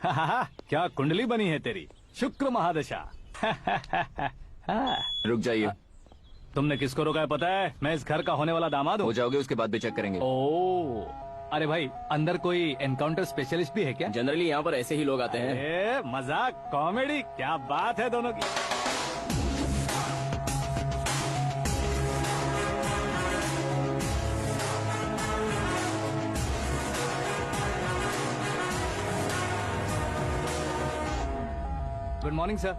क्या कुंडली बनी है तेरी, शुक्र महादशा। रुक जाइए। तुमने किसको रोका है पता है? मैं इस घर का होने वाला दामाद हूँ। हो जाओगे उसके बाद भी चेक करेंगे। ओ, अरे भाई अंदर कोई एनकाउंटर स्पेशलिस्ट भी है क्या? जनरली यहाँ पर ऐसे ही लोग आते हैं। मजाक कॉमेडी, क्या बात है दोनों की। Good morning sir.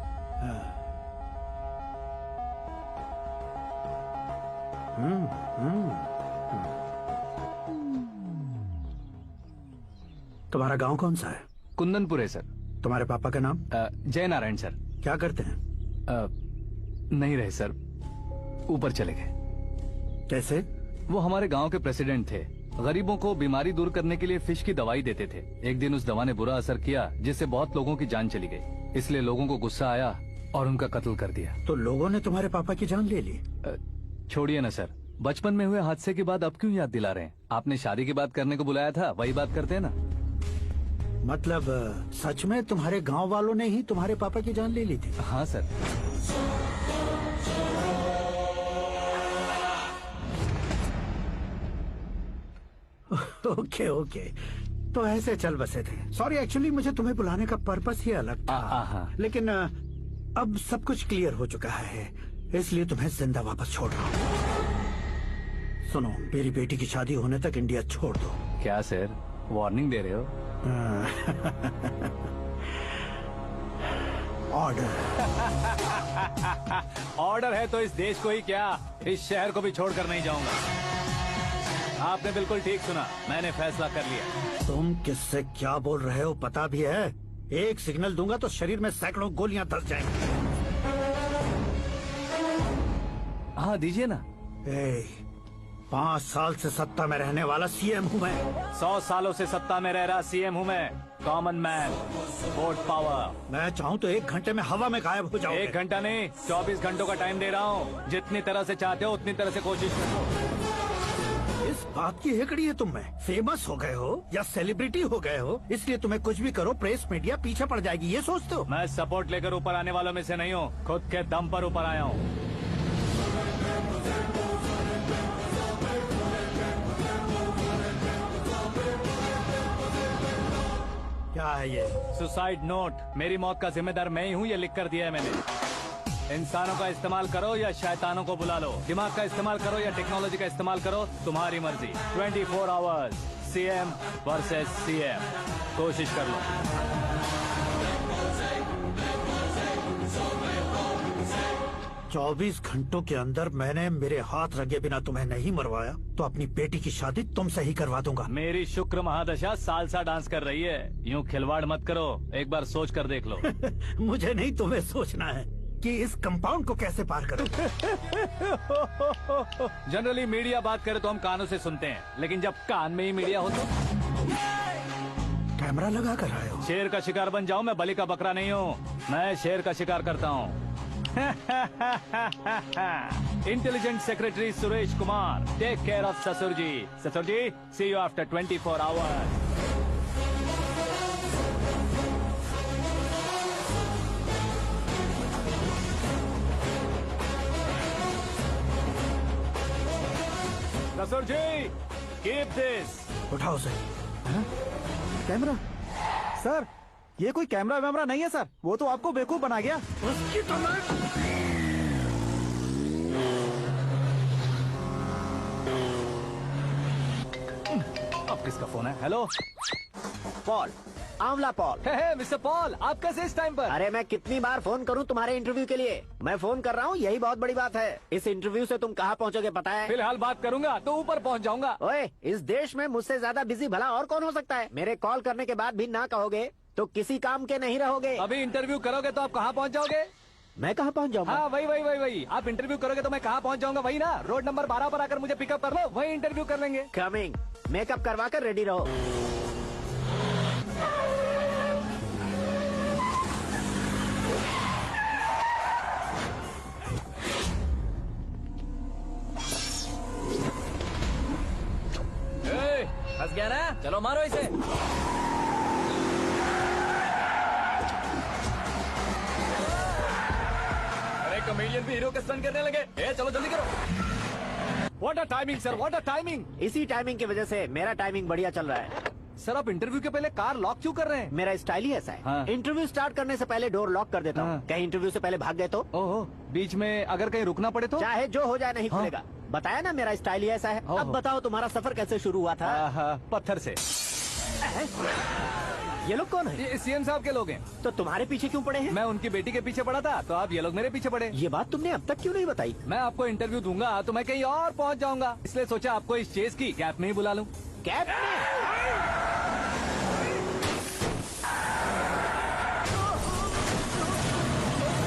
तुम्हारा गांव कौन सा है? कुंदनपुर है सर। तुम्हारे पापा का नाम? जय नारायण सर। क्या करते हैं? नहीं रहे सर, ऊपर चले गए। कैसे? वो हमारे गांव के प्रेसिडेंट थे। गरीबों को बीमारी दूर करने के लिए फिश की दवाई देते थे। एक दिन उस दवा ने बुरा असर किया जिससे बहुत लोगों की जान चली गई। इसलिए लोगों को गुस्सा आया और उनका कत्ल कर दिया। तो लोगों ने तुम्हारे पापा की जान ले ली? छोड़िए ना सर, बचपन में हुए हादसे के बाद अब क्यों याद दिला रहे हैं? आपने शादी की बात करने को बुलाया था, वही बात करते हैं ना। मतलब सच में तुम्हारे गांव वालों ने ही तुम्हारे पापा की जान ले ली थी? हाँ सर। ओके ओके, तो ऐसे चल बसे थे। सॉरी, एक्चुअली मुझे तुम्हें बुलाने का पर्पस ही अलग था। लेकिन अब सब कुछ क्लियर हो चुका है, इसलिए तुम्हें जिंदा वापस छोड़ रहा हूँ। सुनो, मेरी बेटी की शादी होने तक इंडिया छोड़ दो। क्या सर, वार्निंग दे रहे हो? ऑर्डर। ऑर्डर है तो इस देश को ही क्या, इस शहर को भी छोड़कर नहीं जाऊंगा। आपने बिल्कुल ठीक सुना, मैंने फैसला कर लिया। तुम किससे क्या बोल रहे हो पता भी है? एक सिग्नल दूंगा तो शरीर में सैकड़ों गोलियां धस जाएंगी। हाँ दीजिए ना। 5 साल से सत्ता में रहने वाला सीएम हूँ मैं। 100 सालों से सत्ता में रह रहा सीएम हूँ मैं। Common man, vote power. मैं चाहूँ तो 1 घंटे में हवा में गायब हो जाऊँ। 1 घंटा नहीं, 24 घंटों का टाइम दे रहा हूँ। जितनी तरह से चाहते हो उतनी तरह से कोशिश करो। इस बात की हेकड़ी है तुम में। फेमस हो गए हो या सेलिब्रिटी हो गए हो, इसलिए तुम्हें कुछ भी करो प्रेस मीडिया पीछे पड़ जाएगी, ये सोचते हो? मैं सपोर्ट लेकर ऊपर आने वालों में से नहीं हूँ, खुद के दम पर ऊपर आया हूँ। क्या है ये? Suicide note. मेरी मौत का जिम्मेदार मैं ही हूँ, ये लिख कर दिया है मैंने। इंसानों का इस्तेमाल करो या शैतानों को बुला लो, दिमाग का इस्तेमाल करो या टेक्नोलॉजी का इस्तेमाल करो, तुम्हारी मर्जी। 24 आवर्स, सीएम वर्सेस सीएम, कोशिश कर लो। चौबीस घंटों के अंदर मैंने मेरे हाथ रंगे बिना तुम्हें नहीं मरवाया तो अपनी बेटी की शादी तुमसे ही करवा दूंगा। मेरी शुक्र महादशा सालसा डांस कर रही है, यूँ खिलवाड़ मत करो, एक बार सोच कर देख लो। मुझे नहीं, तुम्हें सोचना है कि इस कंपाउंड को कैसे पार करो। जनरली मीडिया बात करे तो हम कानों से सुनते हैं, लेकिन जब कान में ही मीडिया हो तो। कैमरा लगा कर आए हो? शेर का शिकार बन जाऊं, मैं बलि का बकरा नहीं हूँ, मैं शेर का शिकार करता हूँ। Intelligent secretary Suresh Kumar, take care of ससुर जी। ससुर जी, सी यू आफ्टर 24 आवर्स। ससुर जी, कीप दिस। उठाओ से। कैमरा? सर, ये कोई कैमरा वैमरा नहीं है सर, वो तो आपको बेवकूफ बना गया। उसकी तो मैं... अब किसका फोन है? हेलो पॉल, आंवला पॉल। मिस्टर पॉल, आप कैसे इस टाइम पर? अरे मैं कितनी बार फोन करूं तुम्हारे इंटरव्यू के लिए? मैं फोन कर रहा हूं, यही बहुत बड़ी बात है। इस इंटरव्यू से तुम कहां पहुंचोगे पता है? फिलहाल बात करूंगा तो ऊपर पहुंच जाऊंगा। ओए, इस देश में मुझसे ज्यादा बिजी भला और कौन हो सकता है? मेरे कॉल करने के बाद भी ना कहोगे तो किसी काम के नहीं रहोगे। अभी इंटरव्यू करोगे तो आप कहाँ पहुँच जाओगे? मैं कहाँ पहुँच जाऊंगा? हाँ वही। आप इंटरव्यू करोगे तो मैं कहाँ पहुँच जाऊंगा? वही ना, रोड नंबर 12 पर आकर मुझे पिकअप कर लो, वही इंटरव्यू कर लेंगे। कमिंग। मेकअप करवा कर रेडी रहो। फंस गया ना, चलो मारो इसे। विलियन भी हीरो के स्टंट करने लगे। ए चलो जल्दी करो। What a timing sir, what a timing. इसी टाइमिंग की वजह से मेरा टाइमिंग बढ़िया चल रहा है। सर आप इंटरव्यू के पहले कार लॉक क्यों कर रहे हैं? मेरा स्टाइल ही ऐसा है। हाँ। इंटरव्यू स्टार्ट करने से पहले डोर लॉक कर देता हूँ। हाँ। कहीं इंटरव्यू से पहले भाग गए तो ओहो, बीच में अगर कहीं रुकना पड़े तो? चाहे जो हो जाए नहीं हाँ। खुलेगा। बताया ना मेरा स्टाइल ही ऐसा है। ओहो। अब बताओ तुम्हारा सफर कैसे शुरू हुआ था? पत्थर से। ये लोग कौन है? ये सीएम साहब के लोग हैं। तो तुम्हारे पीछे क्यों पड़े हैं? मैं उनकी बेटी के पीछे पड़ा था, तो आप ये लोग मेरे पीछे पड़े। ये बात तुमने अब तक क्यों नहीं बताई? मैं आपको इंटरव्यू दूंगा तो मैं कहीं और पहुंच जाऊंगा, इसलिए सोचा आपको इस चेस की गैप में ही बुला लूं। कैब में?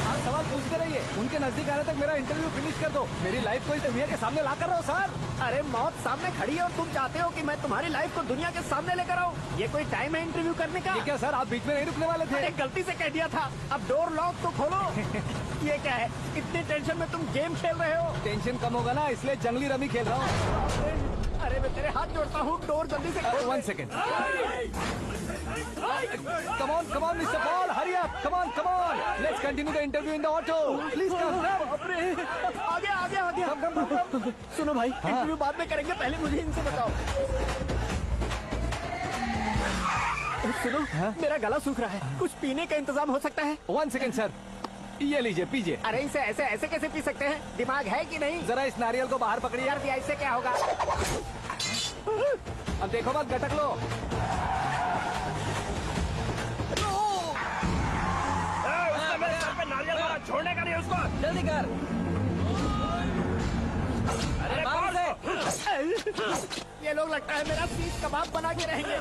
आप सवाल पूछते रहिए, उनके नजदीक आने तक मेरा इंटरव्यू फिनिश कर दो। मेरी लाइफ को इस दुनिया के सामने ला कर रहो सर। अरे मौत सामने खड़ी है और तुम चाहते हो कि मैं तुम्हारी लाइफ को दुनिया के सामने लेकर आऊं? ये कोई टाइम है इंटरव्यू करने का? ये क्या सर, आप बीच में नहीं रुकने वाले थे? अरे गलती से कह दिया था। अब डोर लॉक तो खोलो। ये क्या है? इतनी टेंशन में तुम गेम खेल रहे हो? टेंशन कम होगा ना, इसलिए जंगली रमी खेल रहा हूँ। अरे मैं तेरे हाथ जोड़ता हूँ, डोर जल्दी से खोल। 1 second. Come on, Mr. Paul, hurry up. Come on. Let's continue the interview in the auto. Please come. आ गया। Come. सुनो भाई, इंटरव्यू बाद में करेंगे, पहले मुझे इनसे बताओ। सुनो, मेरा गला सूख रहा है, कुछ पीने का इंतजाम हो सकता है? 1 सेकेंड सर, ये लीजिए पीजिए। अरे इसे ऐसे कैसे पी सकते हैं? दिमाग है कि नहीं? जरा इस नारियल को बाहर पकड़िए। यार दिया, इससे क्या होगा? अब देखो मत, गटक लो। छोड़ने का नहीं उसको। जल्दी कर। अरे बाहर से। ये लोग लगता है मेरा सीख कबाब बना के रहेंगे।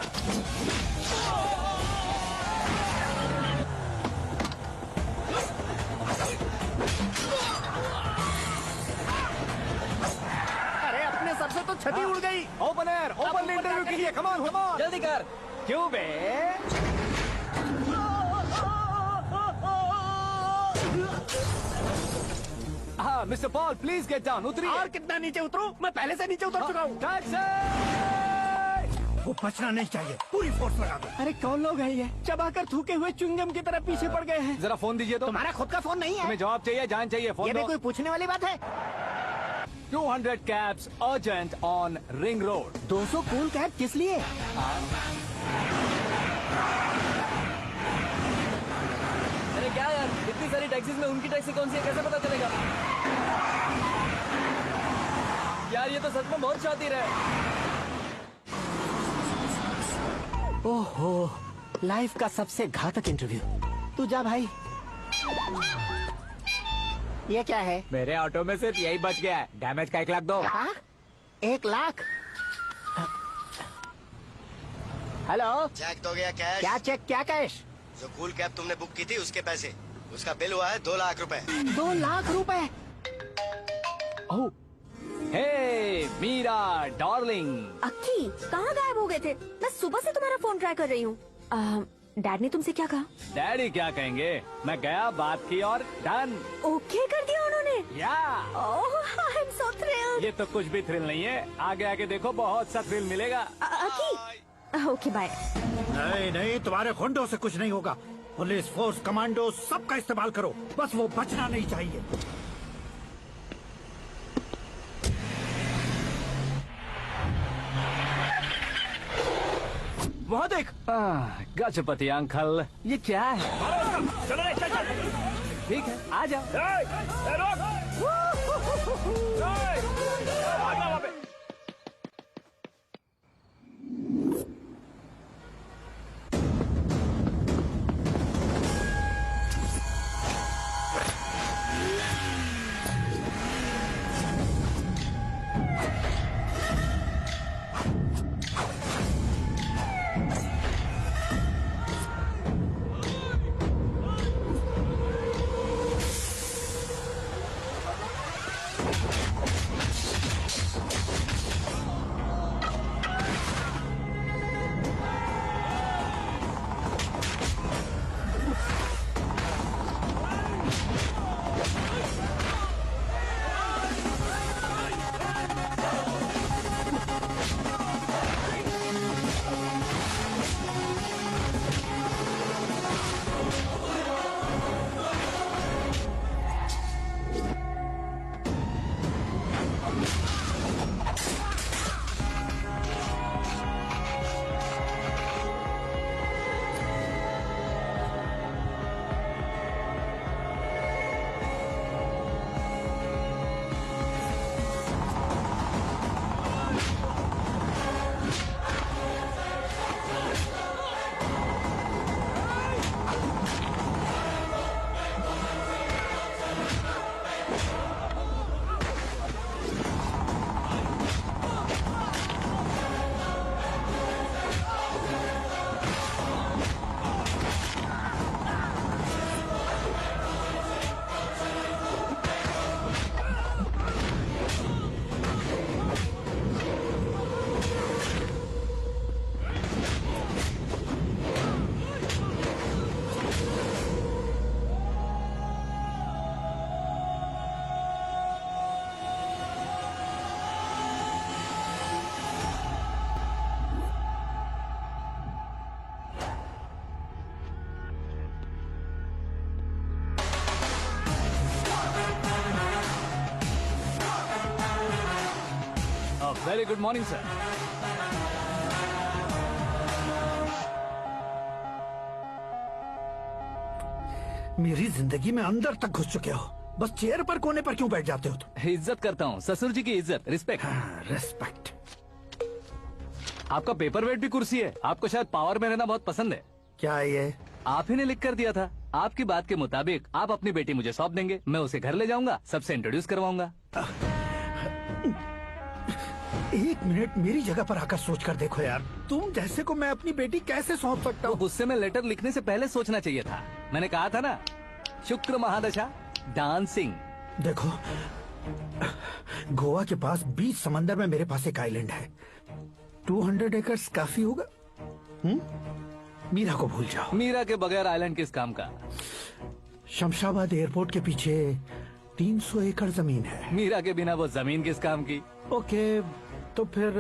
अरे अपने सर से तो छती उड़ गई। ओपन एयर, ओपन इंटरव्यू कीजिए। Come on. जल्दी कर। क्यों बे? हाँ mister Paul, please get down. उतरिए। और कितना नीचे उतरूं? मैं पहले से नीचे उतर चुका हूँ। टैक्सी! वो बचना नहीं चाहिए, पूरी फोर्स लगा दो। अरे कौन लोग हैं ये? चबाकर थूके हुए च्युइंगम की तरह पीछे पड़ गए हैं। जरा फोन दीजिए तो। तुम्हारा खुद का फोन नहीं है? तुम्हें जवाब चाहिए, जान चाहिए, फोन ये भी दो। कोई पूछने वाली बात है? 200 cabs urgent on Ring Road. 200 cool cab किस लिए? अरे क्या यार, इतनी सारी टैक्सीज में उनकी टैक्सी कौन सी है, कैसे पता चलेगा? यार ये तो सच में बहुत शातिर है। ओहो, लाइफ का सबसे घातक इंटरव्यू। तू जा भाई। ये क्या है? मेरे ऑटो में सिर्फ यही बच गया है, डैमेज का 1 लाख दो। हाँ? 1 लाख? हेलो, चेक तो गया कैश। क्या चेक, क्या कैश? जो कूल कैब तुमने बुक की थी उसके पैसे, उसका बिल हुआ है 2 लाख रुपए। 2 लाख रुपए? ओह, हे मीरा डार्लिंग। अक्की, कहाँ गायब हो गए थे? मैं सुबह से तुम्हारा फोन ट्राई कर रही हूँ। डैड ने तुमसे क्या कहा? डैडी क्या कहेंगे, मैं गया, बात की और डन। ओके कर दिया उन्होंने? या ओह, आई एम सो थ्रिल्ड। ये तो कुछ भी थ्रिल नहीं है, आगे आगे देखो बहुत सा थ्रिल मिलेगा। अक्की, ओके बाय। नहीं, तुम्हारे गुंडों से कुछ नहीं होगा। पुलिस फोर्स, कमांडो, सबका इस्तेमाल करो, बस वो बचना नहीं चाहिए। वहाँ देख। गजपति अंकल, ये क्या है? ठीक है, आ जाओ। Very good morning sir. मेरी जिंदगी में अंदर तक घुस चुके हो, बस चेयर पर कोने पर क्यों बैठ जाते हो तुम? इज्जत करता हूँ, ससुर जी की इज्जत, रिस्पेक्ट। रेस्पेक्ट। आपका पेपर वेट भी कुर्सी है। आपको शायद पावर में रहना बहुत पसंद है। क्या है ये? आप ही ने लिख कर दिया था। आपकी बात के मुताबिक आप अपनी बेटी मुझे सौंप देंगे, मैं उसे घर ले जाऊंगा, सबसे इंट्रोड्यूस करवाऊंगा। एक मिनट मेरी जगह पर आकर सोच कर देखो यार, तुम जैसे को मैं अपनी बेटी कैसे सौंप सकता तो हूँ? गुस्से में लेटर लिखने से पहले सोचना चाहिए था। मैंने कहा था ना, शुक्र महादशा डांसिंग। देखो, गोवा के पास बीच समंदर में मेरे पास एक आइलैंड है। 200 एकर्स काफी होगा। मीरा को भूल जाओ। मीरा के बगैर आइलैंड किस काम का? शमशाबाद एयरपोर्ट के पीछे 300 एकड़ जमीन है। मीरा के बिना वो जमीन किस काम की? ओके, तो फिर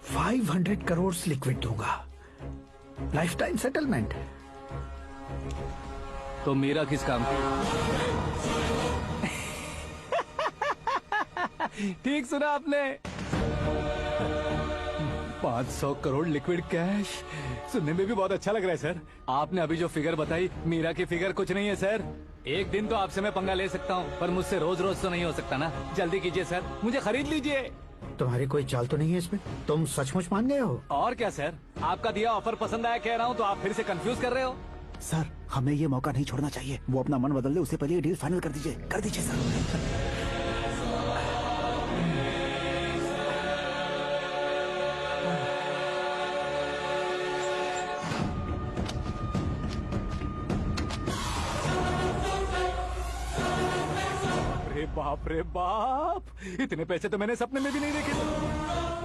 500 करोड़ लिक्विड दूंगा, लाइफ टाइम सेटलमेंट। तो मीरा किस काम की? ठीक सुना आपने। 500 करोड़ लिक्विड कैश सुनने में भी बहुत अच्छा लग रहा है सर। आपने अभी जो फिगर बताई, मीरा की फिगर कुछ नहीं है सर। एक दिन तो आपसे मैं पंगा ले सकता हूँ, पर मुझसे रोज रोज तो नहीं हो सकता ना। जल्दी कीजिए सर, मुझे खरीद लीजिए। तुम्हारी कोई चाल तो नहीं है इसमें? तुम सचमुच मान गए हो? और क्या सर, आपका दिया ऑफर पसंद आया कह रहा हूँ, तो आप फिर से कंफ्यूज कर रहे हो। सर, हमें ये मौका नहीं छोड़ना चाहिए। वो अपना मन बदल ले, उससे पहले ये डील फाइनल कर दीजिए। कर दीजिए सर। अरे बाप रे बाप, इतने पैसे तो मैंने सपने में भी नहीं देखे।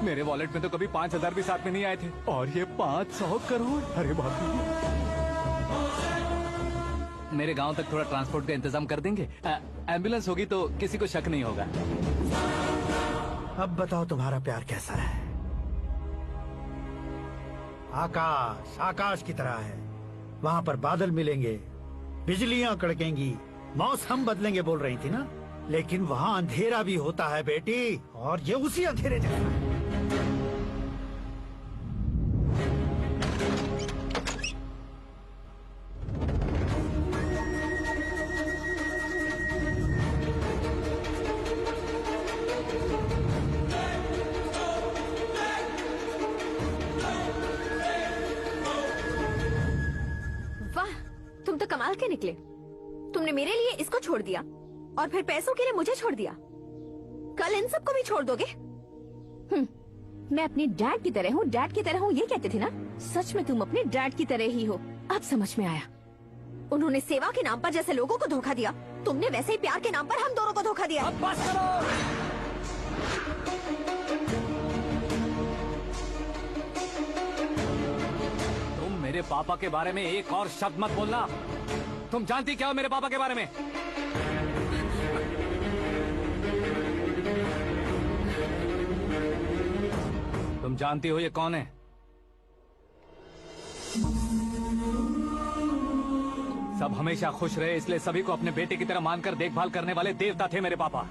मेरे वॉलेट में तो कभी 5,000 भी साथ में नहीं आए थे, और ये 500 करोड़। अरे बाप रे। मेरे गांव तक थोड़ा ट्रांसपोर्ट का इंतजाम कर देंगे? एम्बुलेंस होगी तो किसी को शक नहीं होगा। अब बताओ तुम्हारा प्यार कैसा है? आकाश आकाश की तरह है, वहाँ पर बादल मिलेंगे, बिजलियां कड़केंगी, मौसम बदलेंगे बोल रही थी ना। लेकिन वहाँ अंधेरा भी होता है बेटी, और ये उसी अंधेरे जैसा है। वाह, तुम तो कमाल के निकले। तुमने मेरे लिए इसको छोड़ दिया और फिर पैसों के लिए मुझे छोड़ दिया। कल इन सबको भी छोड़ दोगे? मैं अपने डैड की तरह हूँ, डैड की तरह हूँ, ये कहते थे ना। सच में तुम अपने डैड की तरह ही हो। अब समझ में आया। उन्होंने सेवा के नाम पर जैसे लोगों को धोखा दिया, तुमने वैसे ही प्यार के नाम पर हम दोनों को धोखा दिया। अब बस करो। तुम मेरे पापा के बारे में एक और शब्द मत बोलना। तुम जानती क्या हो मेरे पापा के बारे में? तुम जानती हो ये कौन है? सब हमेशा खुश रहे, इसलिए सभी को अपने बेटे की तरह मानकर देखभाल करने वाले देवता थे मेरे पापा।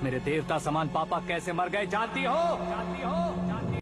मेरे देवता समान पापा कैसे मर गए जानती हो? जानती हो?